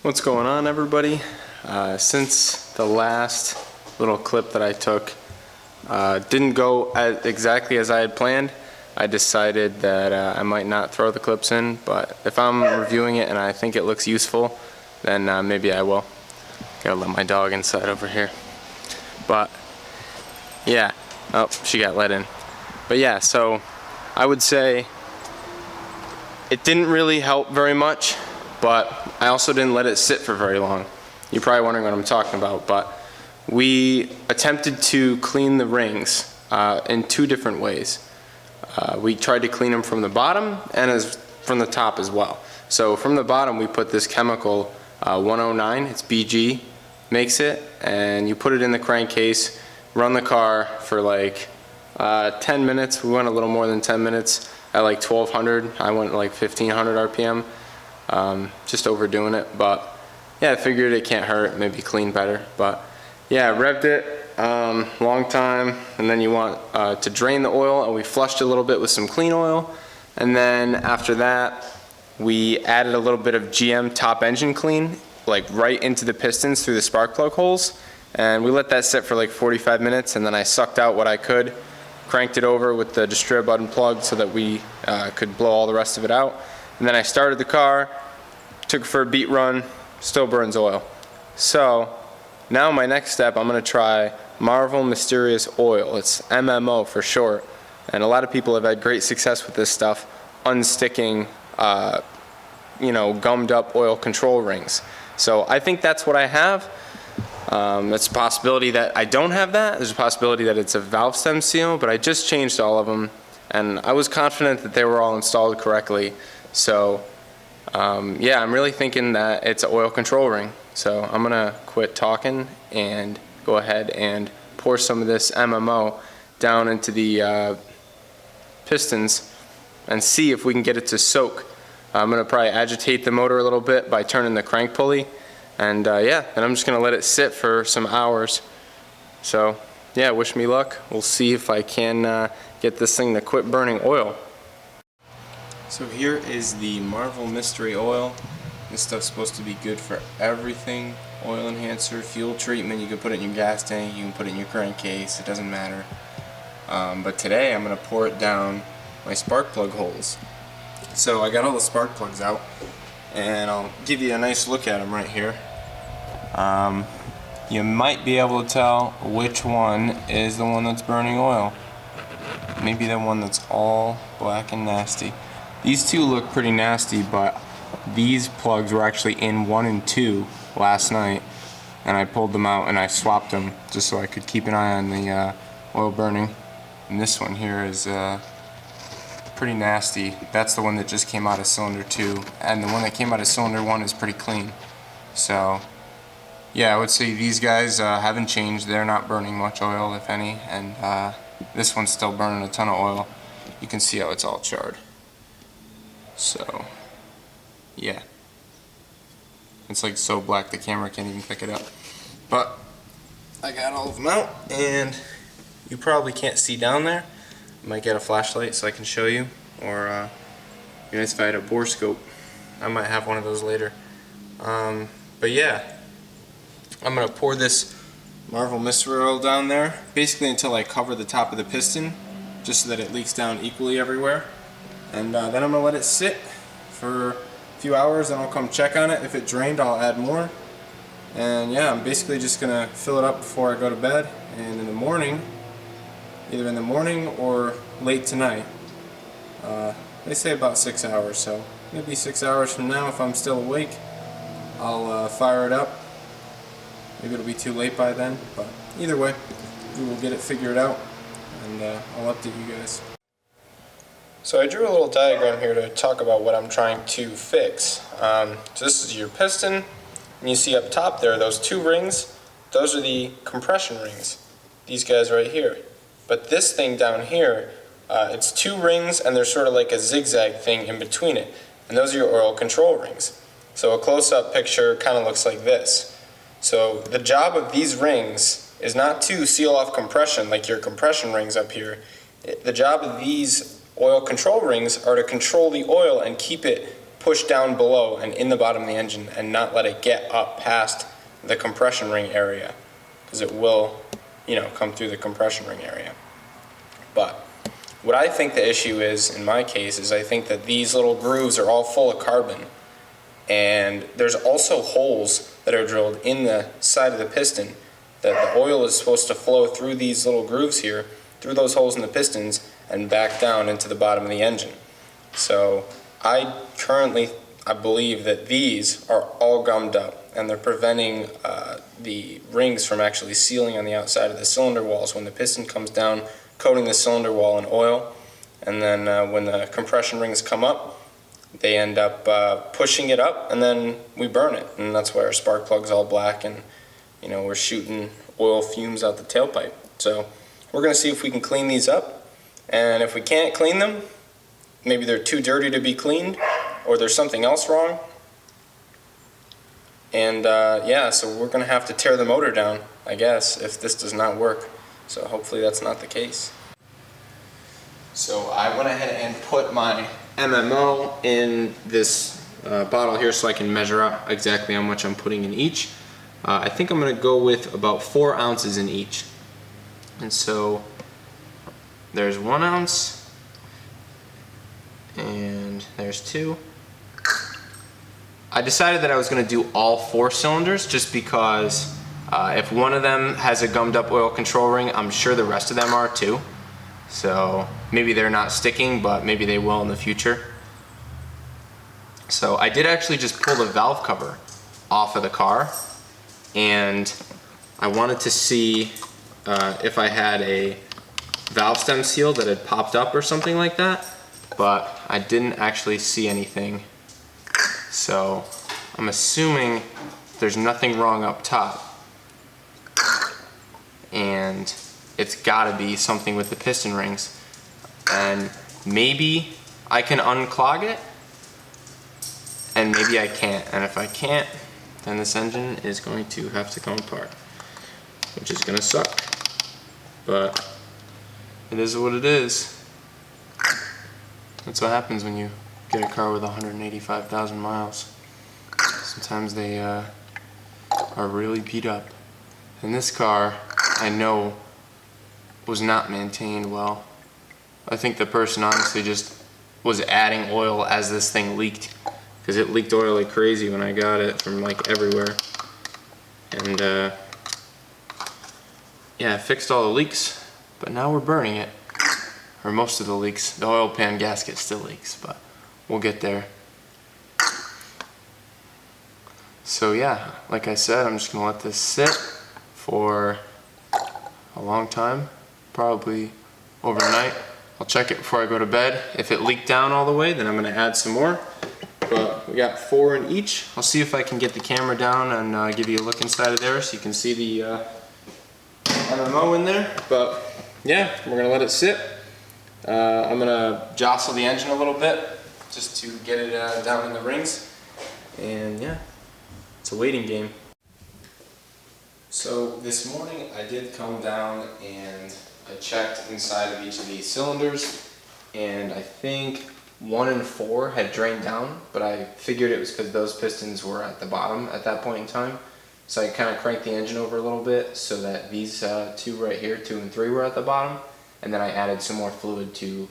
What's going on, everybody? Since the last little clip that I took didn't go exactly as I had planned, I decided that I might not throw the clips in, but if I'm reviewing it and I think it looks useful, then maybe I will. Gotta let my dog inside over here. But yeah, oh, she got let in. But yeah, so I would say it didn't really help very much, but I also didn't let it sit for very long. You're probably wondering what I'm talking about, but we attempted to clean the rings in two different ways. We tried to clean them from the bottom and from the top as well. So from the bottom we put this chemical 109, it's BG, makes it, and you put it in the crankcase, run the car for like 10 minutes. We went a little more than 10 minutes at like 1200. I went like 1500 RPM. Just overdoing it, but yeah, I figured it can't hurt, maybe clean better. But yeah, revved it, long time, and then you want to drain the oil, and we flushed a little bit with some clean oil, and then after that we added a little bit of GM top engine clean, like right into the pistons through the spark plug holes, and we let that sit for like 45 minutes, and then I sucked out what I could, cranked it over with the distrib unplugged so that we could blow all the rest of it out. And then I started the car, took it for a beat run, still burns oil. So now my next step, I'm gonna try Marvel Mysterious Oil. It's MMO for short. And a lot of people have had great success with this stuff, unsticking, gummed up oil control rings. So I think that's what I have. It's a possibility that I don't have that. There's a possibility that it's a valve stem seal, but I just changed all of them. And I was confident that they were all installed correctly. So yeah, I'm really thinking that it's an oil control ring. So I'm gonna quit talking and go ahead and pour some of this MMO down into the pistons and see if we can get it to soak. I'm gonna probably agitate the motor a little bit by turning the crank pulley, and yeah, then I'm just gonna let it sit for some hours. So yeah, wish me luck. We'll see if I can get this thing to quit burning oil. So here is the Marvel Mystery Oil. This stuff's supposed to be good for everything. Oil enhancer, fuel treatment, you can put it in your gas tank, you can put it in your crankcase, it doesn't matter. But today I'm going to pour it down my spark plug holes. So I got all the spark plugs out, and I'll give you a nice look at them right here. You might be able to tell which one is the one that's burning oil. Maybe the one that's all black and nasty. These two look pretty nasty, but these plugs were actually in 1 and 2 last night, and I pulled them out and I swapped them just so I could keep an eye on the oil burning. And this one here is pretty nasty. That's the one that just came out of cylinder 2, and the one that came out of cylinder 1 is pretty clean. So yeah, I would say these guys haven't changed. They're not burning much oil, if any, and this one's still burning a ton of oil. You can see how it's all charred. So yeah, it's like so black the camera can't even pick it up. But I got all of them out, and you probably can't see down there. I might get a flashlight so I can show you, or you know, if I had a bore scope, I might have one of those later. But yeah, I'm gonna pour this Marvel Mystery Oil down there, basically until I cover the top of the piston, just so that it leaks down equally everywhere. And then I'm gonna let it sit for a few hours, and I'll come check on it. If it drained, I'll add more. And yeah, I'm basically just gonna fill it up before I go to bed, and in the morning, either in the morning or late tonight, they say about 6 hours, so maybe 6 hours from now, if I'm still awake, I'll fire it up. Maybe it'll be too late by then, but either way, we will get it figured out, and I'll update you guys. So I drew a little diagram here to talk about what I'm trying to fix. So this is your piston, and you see up top there, those 2 rings, those are the compression rings. These guys right here. But this thing down here, it's 2 rings, and there's sort of like a zigzag thing in between it. And those are your oil control rings. So a close-up picture kind of looks like this. So the job of these rings is not to seal off compression like your compression rings up here. The job of these oil control rings are to control the oil and keep it push down below and in the bottom of the engine and not let it get up past the compression ring area, because it will, you know, come through the compression ring area. But what I think the issue is, in my case, is I think that these little grooves are all full of carbon, and there's also holes that are drilled in the side of the piston that the oil is supposed to flow through these little grooves here, through those holes in the pistons, and back down into the bottom of the engine. So I believe that these are all gummed up, and they're preventing the rings from actually sealing on the outside of the cylinder walls when the piston comes down, coating the cylinder wall in oil, and then when the compression rings come up, they end up pushing it up, and then we burn it, and that's why our spark plug's all black, and you know, we're shooting oil fumes out the tailpipe. So we're going to see if we can clean these up, and if we can't clean them, maybe they're too dirty to be cleaned, or there's something else wrong. And yeah, so we're going to have to tear the motor down, I guess, if this does not work. So hopefully that's not the case. So I went ahead and put my MMO in this bottle here so I can measure out exactly how much I'm putting in each. I think I'm going to go with about 4 ounces in each. And so there's 1 ounce, and there's 2. I decided that I was going to do all 4 cylinders just because if one of them has a gummed up oil control ring, I'm sure the rest of them are too. So maybe they're not sticking, but maybe they will in the future. So I did actually just pull the valve cover off of the car, and I wanted to see if I had a valve stem seal that had popped up or something like that, but I didn't actually see anything. So I'm assuming there's nothing wrong up top, and it's gotta be something with the piston rings. And maybe I can unclog it, and maybe I can't. And if I can't, then this engine is going to have to come apart, which is gonna suck. But it is what it is. That's what happens when you get a car with 185,000 miles. Sometimes they are really beat up. And this car, I know, was not maintained well. I think the person honestly just was adding oil as this thing leaked, because it leaked oil like crazy when I got it from like everywhere. And yeah, I fixed all the leaks, but now we're burning it. Or most of the leaks. The oil pan gasket still leaks, but we'll get there. So yeah, like I said, I'm just gonna let this sit for a long time, probably overnight. I'll check it before I go to bed. If it leaked down all the way, then I'm gonna add some more. But we got 4 in each. I'll see if I can get the camera down and give you a look inside of there so you can see the MMO in there. But yeah, we're gonna let it sit. I'm gonna jostle the engine a little bit just to get it down in the rings. And yeah, it's a waiting game. So this morning I did come down and I checked inside of each of these cylinders, and I think 1 and 4 had drained down, but I figured it was because those pistons were at the bottom at that point in time. So I kind of cranked the engine over a little bit so that these 2 right here, 2 and 3, were at the bottom, and then I added some more fluid to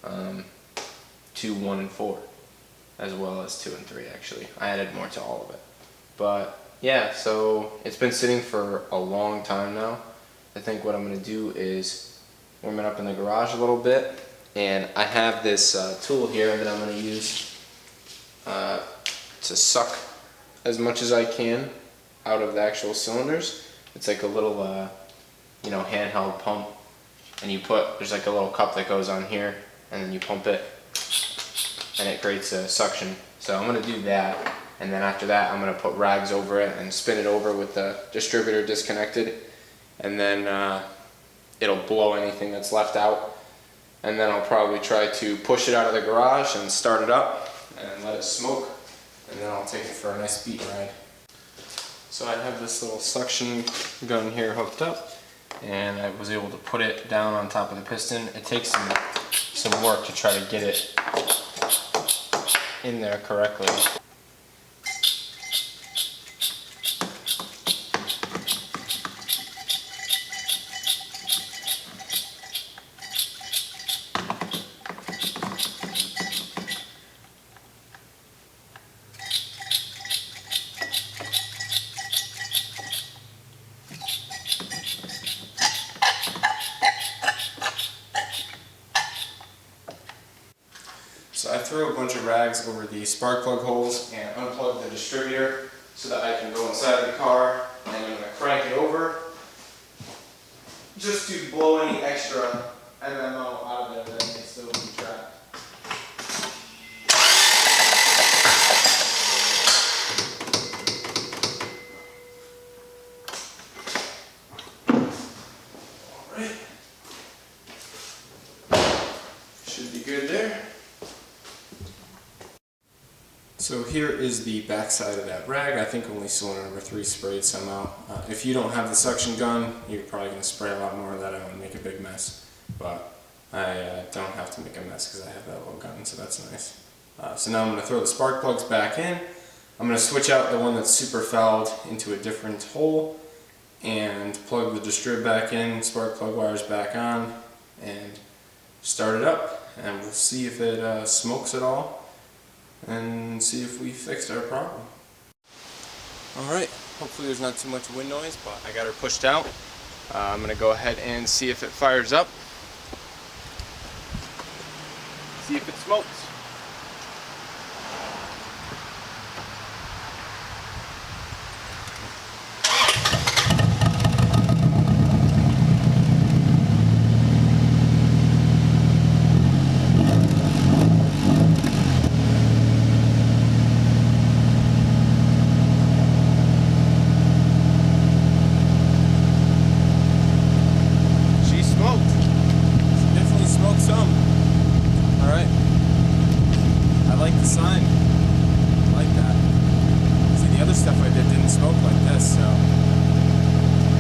1 and 4, as well as 2 and 3 actually. I added more to all of it. But yeah, so it's been sitting for a long time now. I think what I'm going to do is warm it up in the garage a little bit, and I have this tool here that I'm going to use to suck as much as I can out of the actual cylinders. It's like a little you know, handheld pump, and you put, there's like a little cup that goes on here, and then you pump it and it creates a suction. So I'm going to do that, and then after that I'm going to put rags over it and spin it over with the distributor disconnected, and then it'll blow anything that's left out. And then I'll probably try to push it out of the garage and start it up and let it smoke, and then I'll take it for a nice beat ride. So I have this little suction gun here hooked up, and I was able to put it down on top of the piston. It takes some work to try to get it in there correctly. So I threw a bunch of rags over the spark plug holes and unplugged the distributor so that I can go inside the car, and I'm going to crank it over just to blow any extra MMO out of there that may still be trapped. Alright. Should be good there. So here is the back side of that rag. I think only cylinder number 3 sprayed somehow. If you don't have the suction gun, you're probably going to spray a lot more of that out and make a big mess. But I don't have to make a mess because I have that little gun, so that's nice. So now I'm going to throw the spark plugs back in. I'm going to switch out the one that's super fouled into a different hole and plug the distrib back in, spark plug wires back on, and start it up. And we'll see if it smokes at all, and see if we fixed our problem. Alright, hopefully there's not too much wind noise, but I got her pushed out. I'm going to go ahead and see if it fires up. See if it smokes. Sign. I like that. See, the other stuff I did didn't smoke like this, so I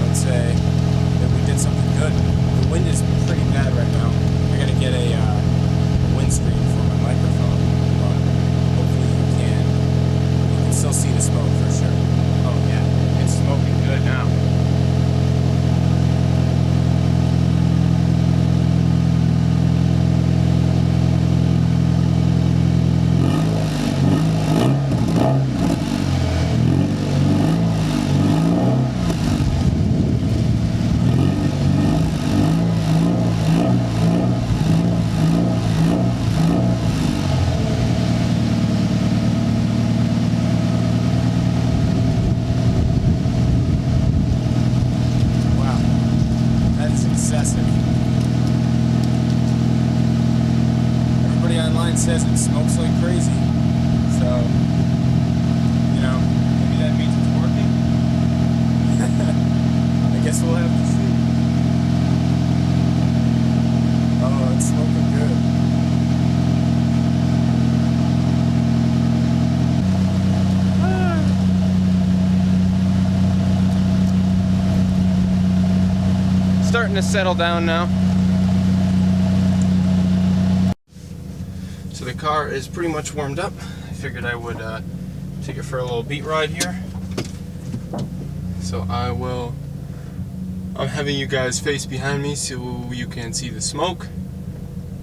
would say that we did something good. The wind is pretty bad right now. I gotta get a windscreen for my microphone, but hopefully you can still see the smoke for sure. Oh yeah, it's smoking good now. Everybody online says it smokes like crazy, so you know, maybe that means it's working. I guess we'll have to see. Oh, it's smoking good. Starting to settle down now. So the car is pretty much warmed up. I figured I would take it for a little beat ride here. So I'm having you guys face behind me so you can see the smoke,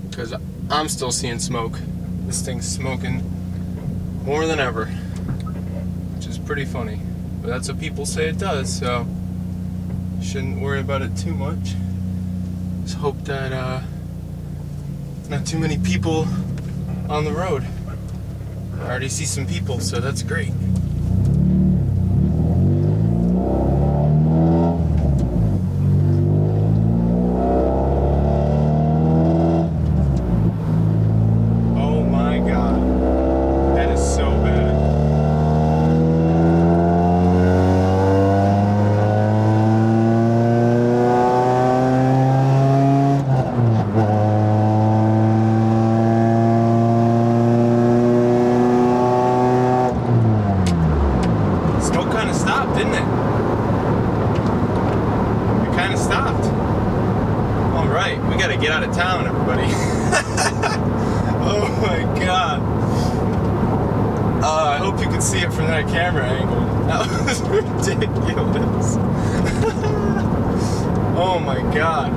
because I'm still seeing smoke. This thing's smoking more than ever, which is pretty funny, but that's what people say it does, so shouldn't worry about it too much. Just hope that not too many people on the road. I already see some people, so that's great. Oh my God, that is so bad. Didn't it? It kind of stopped. All right, we got to get out of town, everybody. Oh my God. if you could see it from that camera angle. That was ridiculous. Oh my god.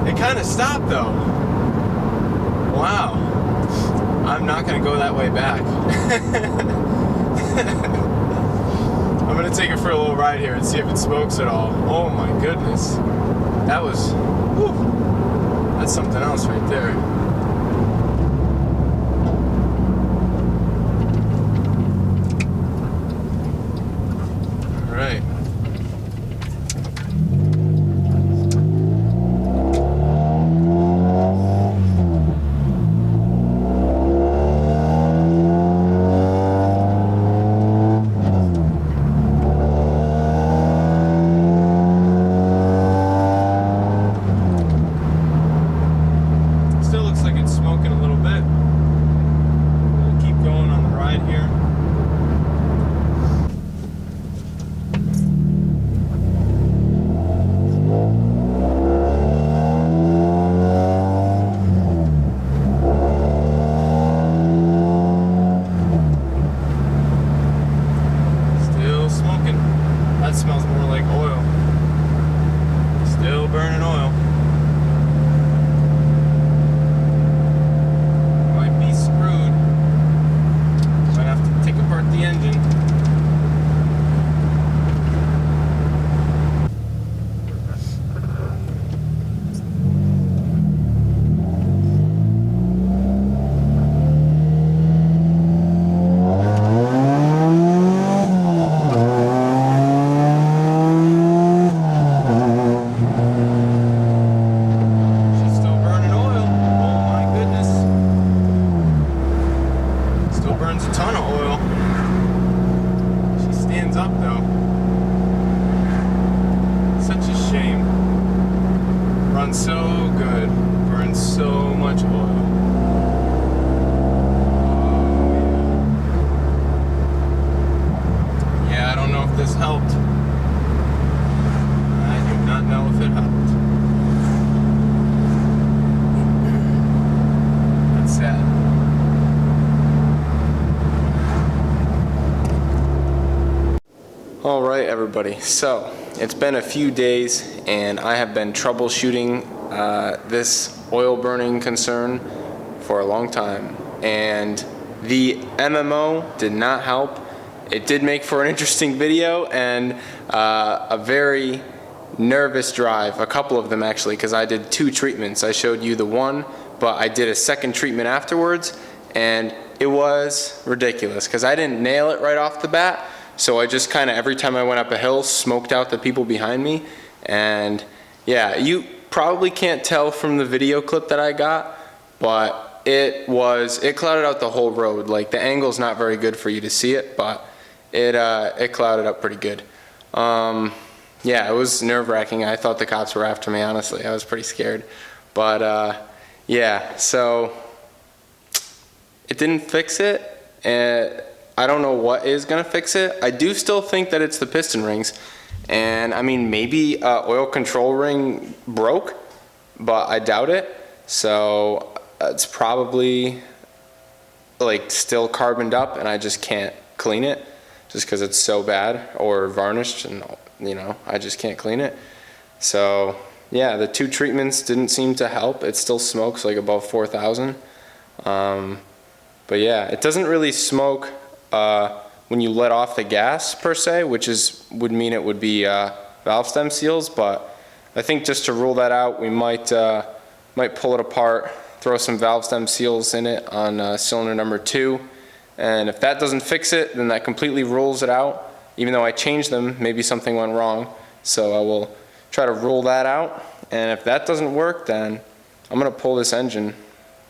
It kind of stopped though. Wow. I'm not going to go that way back. I'm going to take it for a little ride here and see if it smokes at all. Oh my goodness. That was... whew, that's something else right there. Alright. That smells more like oil. Still burning oil. Might be screwed. Might have to take apart the engine. Burns a ton of oil. She stands up though. Such a shame. Runs so good. Burns so much oil. Oh yeah. Yeah, I don't know if this helped. I do not know if it helped. That's sad. Alright everybody, so it's been a few days and I have been troubleshooting this oil burning concern for a long time, and the MMO did not help. It did make for an interesting video and a very nervous drive, a couple of them actually, because I did 2 treatments. I showed you the one, but I did a second treatment afterwards, and it was ridiculous because I didn't nail it right off the bat. So I just kind of, every time I went up a hill, smoked out the people behind me. And yeah, you probably can't tell from the video clip that I got, but it clouded out the whole road. Like, the angle's not very good for you to see it, but it clouded up pretty good. Yeah, it was nerve-wracking. I thought the cops were after me, honestly. I was pretty scared. But yeah, so it didn't fix it. And I don't know what is going to fix it. I do still think that it's the piston rings. And I mean, maybe oil control ring broke, but I doubt it. So it's probably like still carboned up and I just can't clean it just because it's so bad, or varnished, and you know, I just can't clean it. So yeah, the 2 treatments didn't seem to help. It still smokes like above 4,000. But yeah, it doesn't really smoke when you let off the gas per se, which would mean it would be valve stem seals. But I think just to rule that out, we might pull it apart, throw some valve stem seals in it on cylinder number 2, and if that doesn't fix it, then that completely rules it out. Even though I changed them, maybe something went wrong. So I will try to rule that out, and if that doesn't work, then I'm gonna pull this engine,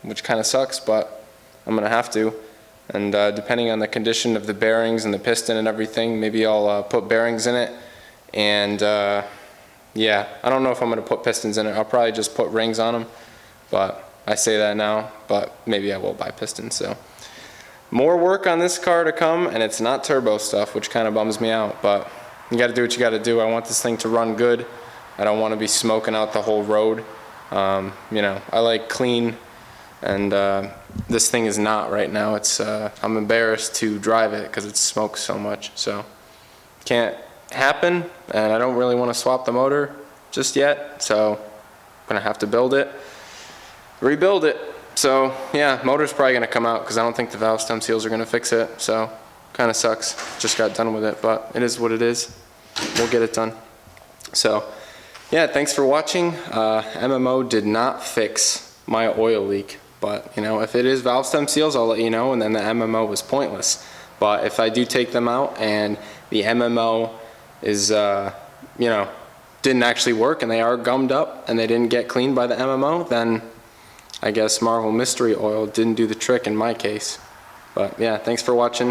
which kind of sucks, but I'm gonna have to. And depending on the condition of the bearings and the piston and everything, maybe I'll put bearings in it. And yeah, I don't know if I'm going to put pistons in it. I'll probably just put rings on them. But I say that now, but maybe I will buy pistons. So more work on this car to come, and it's not turbo stuff, which kind of bums me out. But you got to do what you got to do. I want this thing to run good. I don't want to be smoking out the whole road. You know, I like clean and this thing is not right now. It's I'm embarrassed to drive it because it smokes so much, so can't happen, and I don't really want to swap the motor just yet, so I'm gonna have to build it, rebuild it. So yeah, motor's probably gonna come out because I don't think the valve stem seals are gonna fix it, so kind of sucks. Just got done with it, but it is what it is. We'll get it done. So yeah, thanks for watching. MMO did not fix my oil leak, but you know, if it is valve stem seals, I'll let you know, and then the MMO was pointless. But if I do take them out and the MMO is you know, didn't actually work and they are gummed up and they didn't get cleaned by the MMO, then I guess Marvel Mystery Oil didn't do the trick in my case. But yeah, thanks for watching.